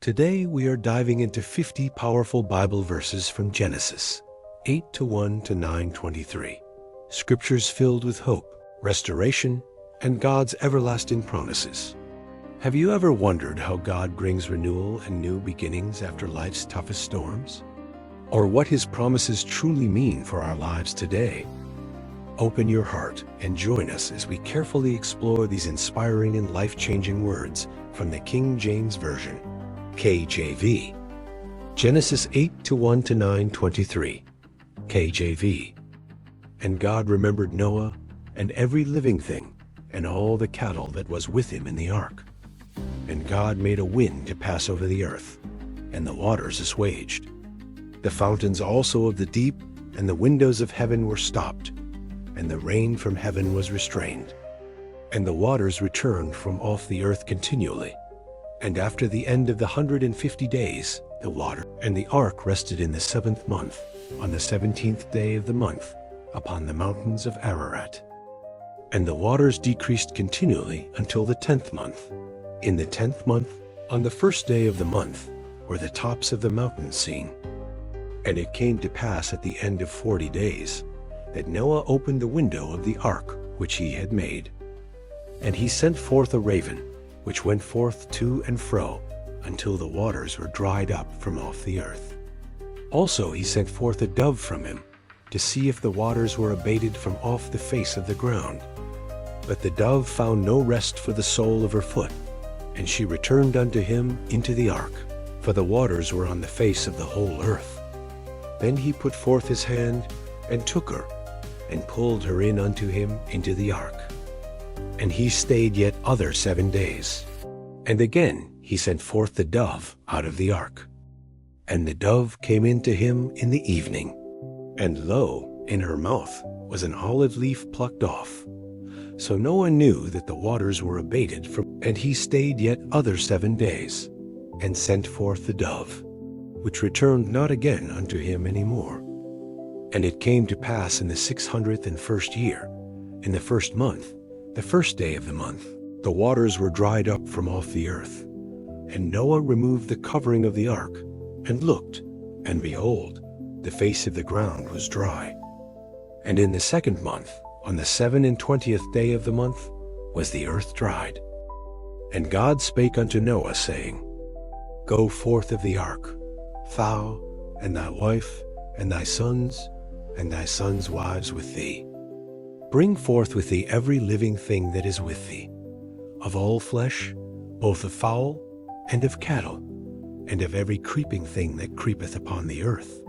Today we are diving into 50 powerful Bible verses from Genesis 8:1 to 9:23. Scriptures filled with hope, restoration, and God's everlasting promises. Have you ever wondered how God brings renewal and new beginnings after life's toughest storms? Or what His promises truly mean for our lives today? Open your heart and join us as we carefully explore these inspiring and life-changing words from the King James Version, KJV. Genesis 8:1 to 9:23, KJV. And God remembered Noah and every living thing and all the cattle that was with him in the ark. And God made a wind to pass over the earth, and the waters assuaged. The fountains also of the deep and the windows of heaven were stopped, and the rain from heaven was restrained. And the waters returned from off the earth continually. And after the end of the 150 days, the water and the ark rested in the 7th month, on the 17th day of the month, upon the mountains of Ararat. And the waters decreased continually until the 10th month. In the 10th month, on the 1st day of the month, were the tops of the mountains seen. And it came to pass at the end of 40 days, that Noah opened the window of the ark which he had made. And he sent forth a raven, which went forth to and fro, until the waters were dried up from off the earth. Also he sent forth a dove from him, to see if the waters were abated from off the face of the ground. But the dove found no rest for the sole of her foot, and she returned unto him into the ark, for the waters were on the face of the whole earth. Then he put forth his hand, and took her, and pulled her in unto him into the ark. And he stayed yet other 7 days. And again he sent forth the dove out of the ark. And the dove came in to him in the evening. And lo, in her mouth was an olive leaf plucked off. So Noah knew that the waters were abated from, and he stayed yet other 7 days, and sent forth the dove, which returned not again unto him any more. And it came to pass in the 601st year, in the 1st month, the 1st day of the month, the waters were dried up from off the earth. And Noah removed the covering of the ark, and looked, and behold, the face of the ground was dry. And in the 2nd month, on the 27th day of the month, was the earth dried. And God spake unto Noah, saying, Go forth of the ark, thou, and thy wife, and thy sons wives with thee. Bring forth with thee every living thing that is with thee, of all flesh, both of fowl and of cattle, and of every creeping thing that creepeth upon the earth,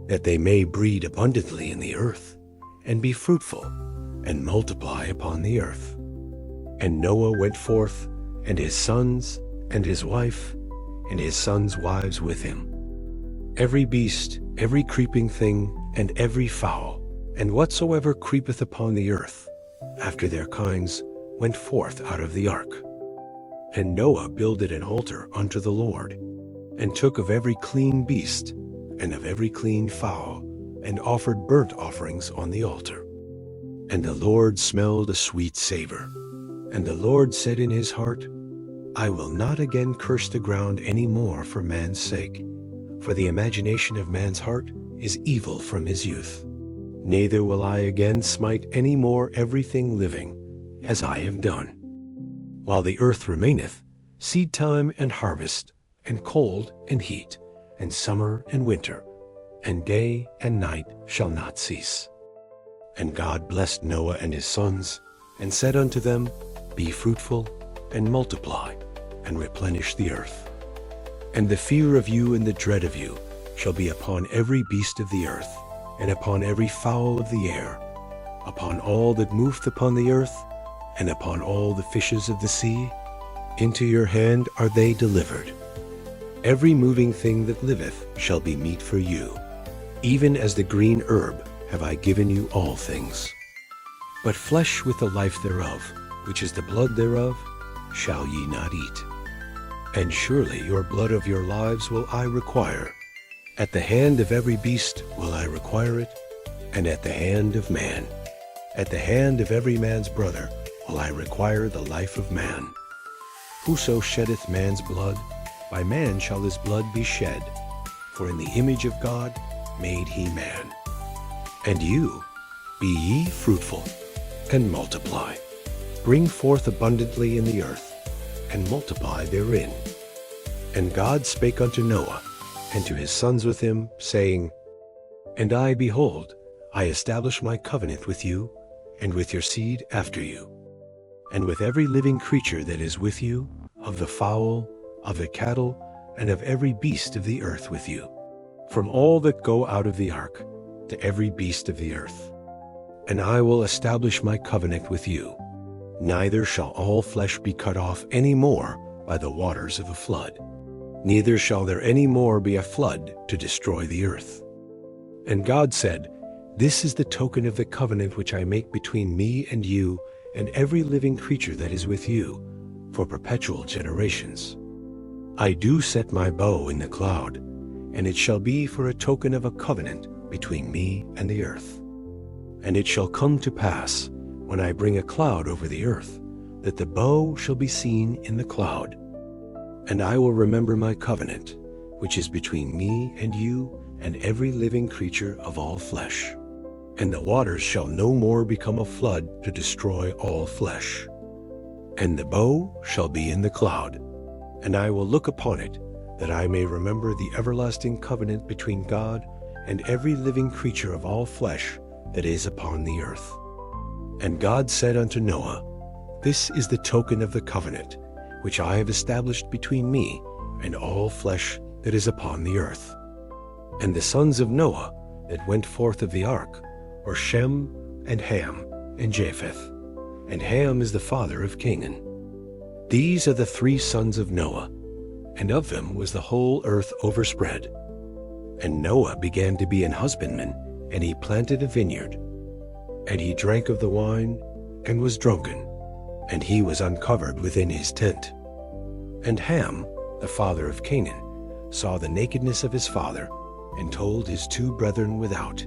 that they may breed abundantly in the earth, and be fruitful, and multiply upon the earth. And Noah went forth, and his sons, and his wife, and his sons' wives with him. Every beast, every creeping thing, and every fowl, and whatsoever creepeth upon the earth, after their kinds, went forth out of the ark. And Noah builded an altar unto the Lord, and took of every clean beast, and of every clean fowl, and offered burnt offerings on the altar. And the Lord smelled a sweet savor. And the Lord said in his heart, I will not again curse the ground any more for man's sake, for the imagination of man's heart is evil from his youth. Neither will I again smite any more everything living, as I have done. While the earth remaineth, seed time and harvest, and cold and heat, and summer and winter, and day and night shall not cease. And God blessed Noah and his sons, and said unto them, Be fruitful, and multiply, and replenish the earth. And the fear of you and the dread of you shall be upon every beast of the earth, and upon every fowl of the air, upon all that moveth upon the earth, and upon all the fishes of the sea. Into your hand are they delivered. Every moving thing that liveth shall be meat for you. Even as the green herb have I given you all things. But flesh with the life thereof, which is the blood thereof, shall ye not eat. And surely your blood of your lives will I require. At the hand of every beast will I require it, and at the hand of man. At the hand of every man's brother will I require the life of man. Whoso sheddeth man's blood, by man shall his blood be shed, for in the image of God made he man. And you, be ye fruitful, and multiply. Bring forth abundantly in the earth, and multiply therein. And God spake unto Noah, and to his sons with him, saying, And I, behold, I establish my covenant with you, and with your seed after you, and with every living creature that is with you, of the fowl, of the cattle, and of every beast of the earth with you, from all that go out of the ark, to every beast of the earth. And I will establish my covenant with you. Neither shall all flesh be cut off any more by the waters of a flood, neither shall there any more be a flood to destroy the earth. And God said, This is the token of the covenant which I make between me and you and every living creature that is with you, for perpetual generations. I do set my bow in the cloud, and it shall be for a token of a covenant between me and the earth. And it shall come to pass, when I bring a cloud over the earth, that the bow shall be seen in the cloud. And I will remember my covenant, which is between me and you and every living creature of all flesh. And the waters shall no more become a flood to destroy all flesh. And the bow shall be in the cloud, and I will look upon it, that I may remember the everlasting covenant between God and every living creature of all flesh that is upon the earth. And God said unto Noah, This is the token of the covenant, which I have established between me and all flesh that is upon the earth. And the sons of Noah that went forth of the ark were Shem, and Ham, and Japheth. And Ham is the father of Canaan. These are the 3 sons of Noah, and of them was the whole earth overspread. And Noah began to be an husbandman, and he planted a vineyard. And he drank of the wine, and was drunken, and he was uncovered within his tent. And Ham, the father of Canaan, saw the nakedness of his father, and told his 2 brethren without.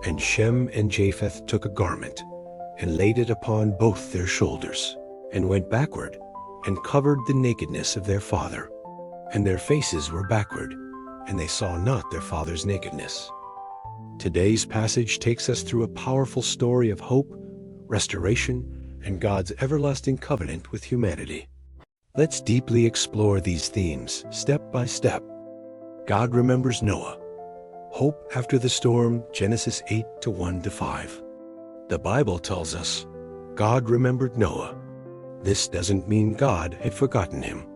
And Shem and Japheth took a garment, and laid it upon both their shoulders, and went backward, and covered the nakedness of their father. And their faces were backward, and they saw not their father's nakedness. Today's passage takes us through a powerful story of hope, restoration, and God's everlasting covenant with humanity. Let's deeply explore these themes step by step. God remembers Noah. Hope after the storm, Genesis 8 1-5. The Bible tells us, God remembered Noah. This doesn't mean God had forgotten him.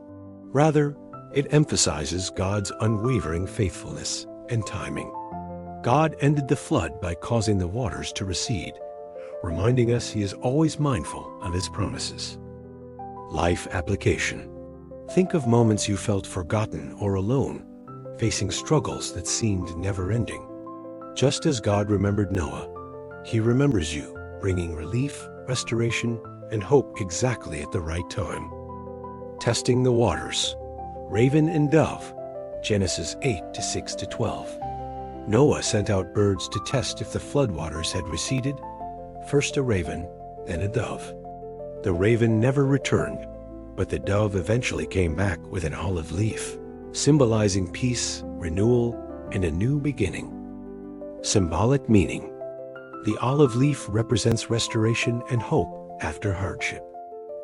Rather, it emphasizes God's unwavering faithfulness and timing. God ended the flood by causing the waters to recede, reminding us he is always mindful of his promises. Life application. Think of moments you felt forgotten or alone, facing struggles that seemed never-ending. Just as God remembered Noah, he remembers you, bringing relief, restoration, and hope exactly at the right time. Testing the waters. Raven and dove, Genesis 8 6-12. Noah sent out birds to test if the floodwaters had receded, first a raven, then a dove. The raven never returned, but the dove eventually came back with an olive leaf, symbolizing peace, renewal, and a new beginning. Symbolic meaning. The olive leaf represents restoration and hope after hardship.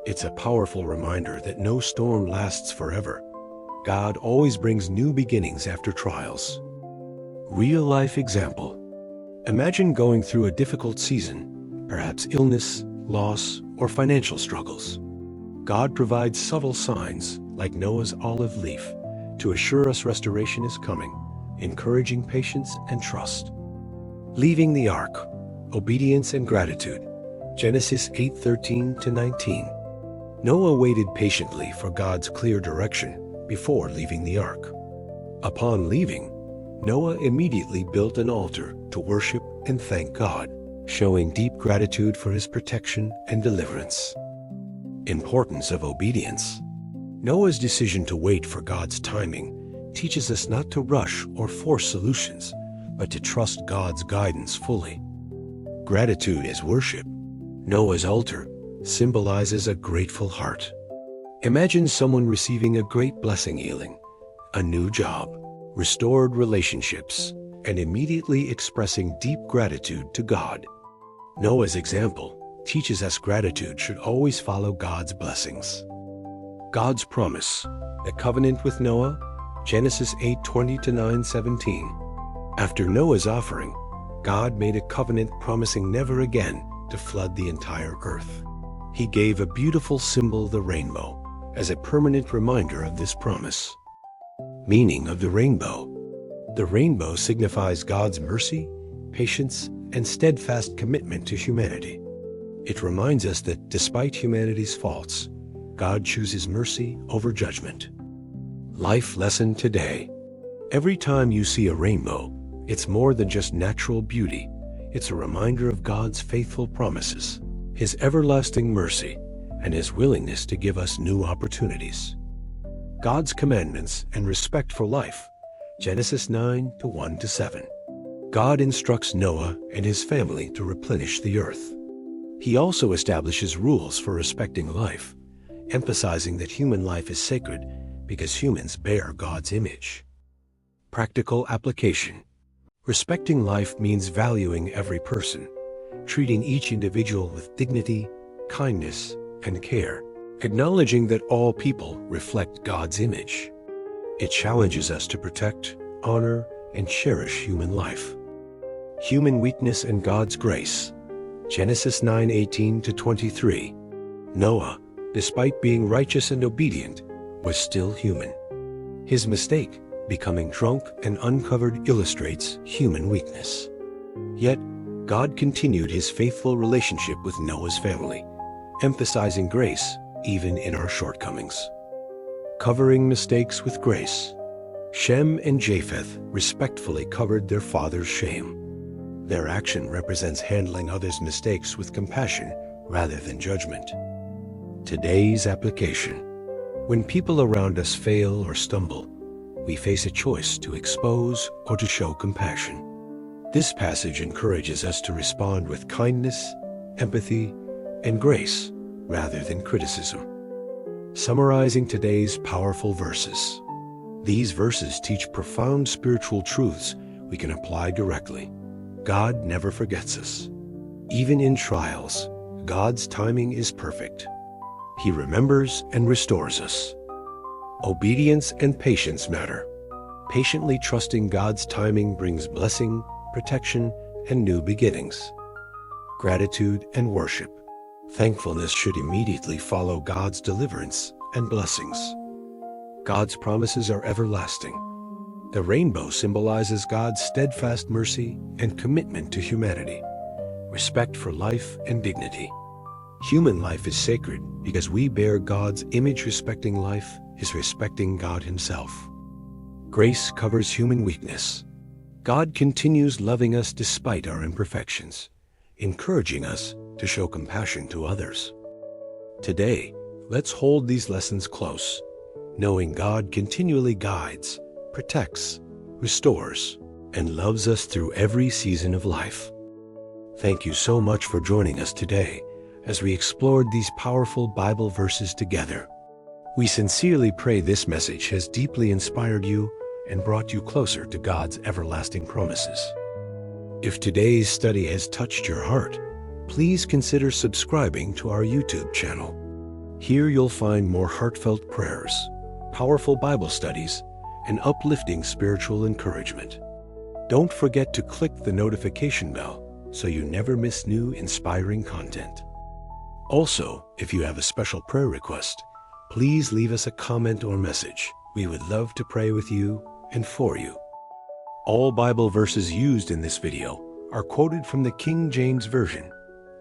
It's a powerful reminder that no storm lasts forever. God always brings new beginnings after trials. Real-life example. Imagine going through a difficult season, perhaps illness, loss, or financial struggles. God provides subtle signs, like Noah's olive leaf, to assure us restoration is coming, encouraging patience and trust. Leaving the ark. Obedience and gratitude. Genesis 8:13-19. Noah waited patiently for God's clear direction before leaving the ark. Upon leaving, Noah immediately built an altar to worship and thank God, showing deep gratitude for his protection and deliverance. Importance of obedience. Noah's decision to wait for God's timing teaches us not to rush or force solutions, but to trust God's guidance fully. Gratitude as worship. Noah's altar symbolizes a grateful heart. Imagine someone receiving a great blessing, healing, a new job, restored relationships, and immediately expressing deep gratitude to God. Noah's example teaches us gratitude should always follow God's blessings. God's promise, the covenant with Noah, Genesis 8:20 to 9:17. After Noah's offering, God made a covenant promising never again to flood the entire earth. He gave a beautiful symbol, the rainbow, as a permanent reminder of this promise. Meaning of the rainbow. The rainbow signifies God's mercy, patience, and steadfast commitment to humanity. It reminds us that despite humanity's faults, God chooses mercy over judgment. Life lesson today. Every time you see a rainbow, it's more than just natural beauty. It's a reminder of God's faithful promises, His everlasting mercy, and His willingness to give us new opportunities. God's commandments and respect for life. Genesis 9:1-7. God instructs Noah and his family to replenish the earth. He also establishes rules for respecting life, emphasizing that human life is sacred because humans bear God's image. Practical application. Respecting life means valuing every person, treating each individual with dignity, kindness, and care, acknowledging that all people reflect God's image. It challenges us to protect, honor, and cherish human life. Human weakness and God's grace. Genesis 9:18-23. Noah, despite being righteous and obedient, was still human. His mistake, becoming drunk and uncovered, illustrates human weakness. Yet, God continued His faithful relationship with Noah's family, emphasizing grace even in our shortcomings. Covering mistakes with grace. Shem and Japheth respectfully covered their father's shame. Their action represents handling others' mistakes with compassion rather than judgment. Today's application. When people around us fail or stumble, we face a choice to expose or to show compassion. This passage encourages us to respond with kindness, empathy, and grace rather than criticism. Summarizing today's powerful verses. These verses teach profound spiritual truths we can apply directly. God never forgets us. Even in trials, God's timing is perfect. He remembers and restores us. Obedience and patience matter. Patiently trusting God's timing brings blessing, protection, and new beginnings. Gratitude and worship. Thankfulness should immediately follow God's deliverance and blessings. God's promises are everlasting. The rainbow symbolizes God's steadfast mercy and commitment to humanity, respect for life and dignity. Human life is sacred because we bear God's image. Respecting life is respecting God Himself. Grace covers human weakness. God continues loving us despite our imperfections, encouraging us to show compassion to others. Today, let's hold these lessons close, knowing God continually guides, protects, restores, and loves us through every season of life. Thank you so much for joining us today as we explored these powerful Bible verses together. We sincerely pray this message has deeply inspired you and brought you closer to God's everlasting promises. If today's study has touched your heart, please consider subscribing to our YouTube channel. Here you'll find more heartfelt prayers, powerful Bible studies, and uplifting spiritual encouragement. Don't forget to click the notification bell so you never miss new inspiring content. Also, if you have a special prayer request, please leave us a comment or message. We would love to pray with you and for you. All Bible verses used in this video are quoted from the King James Version,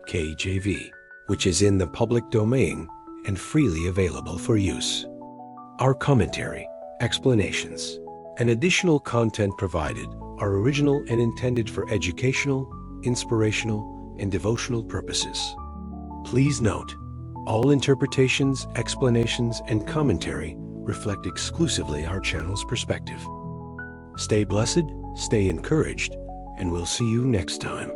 KJV, which is in the public domain and freely available for use. Our commentary, explanations, and additional content provided are original and intended for educational, inspirational, and devotional purposes. Please note, all interpretations, explanations, and commentary reflect exclusively our channel's perspective. Stay blessed, stay encouraged, and we'll see you next time.